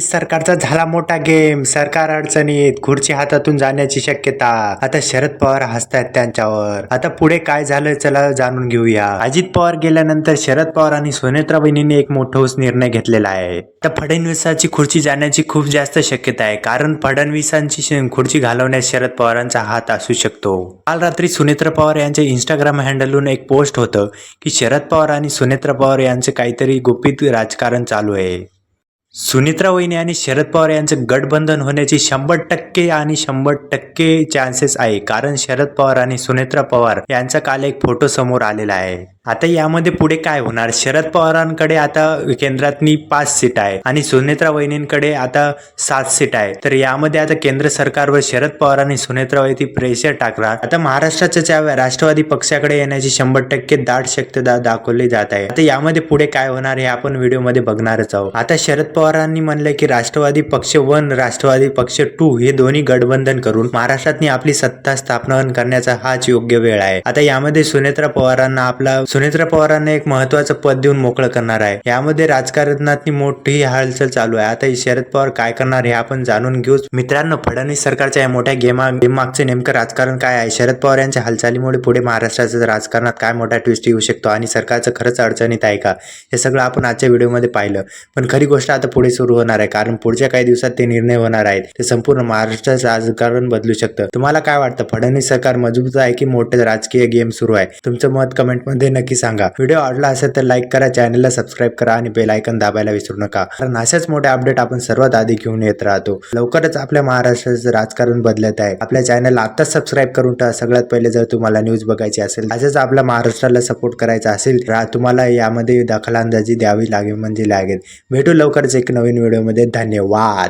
फडणवीस सरकारचा झाला मोठा गेम. सरकार अडचणीत, खुर्ची हातातून जाण्याची शक्यता. आता शरद पवार हसतायत त्यांच्यावर. आता पुढे काय झालं चला जाणून घेऊया. अजित पवार गेल्यानंतर शरद पवार आणि सुनेत्रा वहिनींनी एक मोठोस निर्णय घेतलेला आहे. तर फडणवीसाची खुर्ची जाण्याची खूप जास्त शक्यता आहे, कारण फडणवीसांची खुर्ची घालवण्यास शरद पवारांचा हात असू शकतो. काल रात्री सुनेत्रा पवार यांच्या इंस्टाग्राम हँडलवरून एक पोस्ट होतं की शरद पवार आणि सुनेत्रा पवार यांचे काहीतरी गुपित राजकारण चालू आहे. सुनेत्रा वहिनी आणि शरद पवार यांचं गठबंधन होण्याची 100% आणि 100% चान्सेस आहे, कारण शरद पवार आणि सुनेत्रा पवार यांचा काल एक फोटो समोर आलेला आहे. आता यामध्ये पुढे काय होणार? शरद पवारांकडे आता केंद्रातनी 5 सीट आहे आणि सुनेत्रा वहिनींकडे आता 7 सीट आहे. तर यामध्ये आता केंद्र सरकारवर शरद पवार आणि सुनेत्रा वहिनी प्रेशर टाकणार. आता महाराष्ट्राच्या राष्ट्रवादी पक्षाकडे येण्याची 100% दाट शक्यता दाखवली जात आहे. आता यामध्ये पुढे काय होणार हे आपण व्हिडिओमध्ये बघणारच आहोत. आता शरद पवारांनी म्हणले की राष्ट्रवादी पक्ष 1, राष्ट्रवादी पक्ष 2 हे दोन्ही गठबंधन करून महाराष्ट्रातनी आपली सत्ता स्थापना करण्याचा हाच योग्य वेळ आहे. आता यामध्ये सुनेत्रा पवारांना एक महत्वाचं पद देऊन मोकळं करणार आहे. यामध्ये राजकारणात मोठी हालचाल चालू आहे. आता शरद पवार काय करणार हे आपण जाणून घेऊ. मित्रांनो, फडणवीस सरकारच्या या मोठ्या गेम मागचे नेमकं राजकारण काय आहे? शरद पवार यांच्या हालचालीमुळे पुढे महाराष्ट्राच्या राजकारणात काय मोठा ट्विस्ट येऊ शकतो आणि सरकारचं खरंच अडचणीत आहे का, हे सगळं आपण आजच्या व्हिडिओमध्ये पाहिलं. पण खरी गोष्ट आता पुढे सुरू होणार आहे, कारण पुढच्या काही दिवसात ते निर्णय होणार आहेत. ते संपूर्ण महाराष्ट्राचं राजकारण बदलू शकतं. तुम्हाला काय वाटतं? फडणवीस सरकार मजबूत आहे की मोठे राजकीय गेम सुरू आहे? तुमचं मत कमेंटमध्ये नक्की सांगा. व्हिडिओ आवडला असेल तर लाईक करा, चॅनलला सबस्क्राईब करा आणि बेल आयकॉन दाबायला विसरू नका, कारण अशाच मोठे अपडेट आपण सर्वात आधी घेऊन येत राहतो. लवकरच आपल्या महाराष्ट्राचं राजकारण बदलत आहे. आपल्या चॅनलला आत्ताच सबस्क्राईब करून ठेवा. सगळ्यात पहिले जर तुम्हाला न्यूज बघायची असेल, असेच आपल्या महाराष्ट्राला सपोर्ट करायचा असेल, तुम्हाला यामध्ये दखलंदाजी द्यावी लागेल म्हणजे लागेल. भेटू लवकरच एक नवीन व्हिडिओमध्ये. धन्यवाद.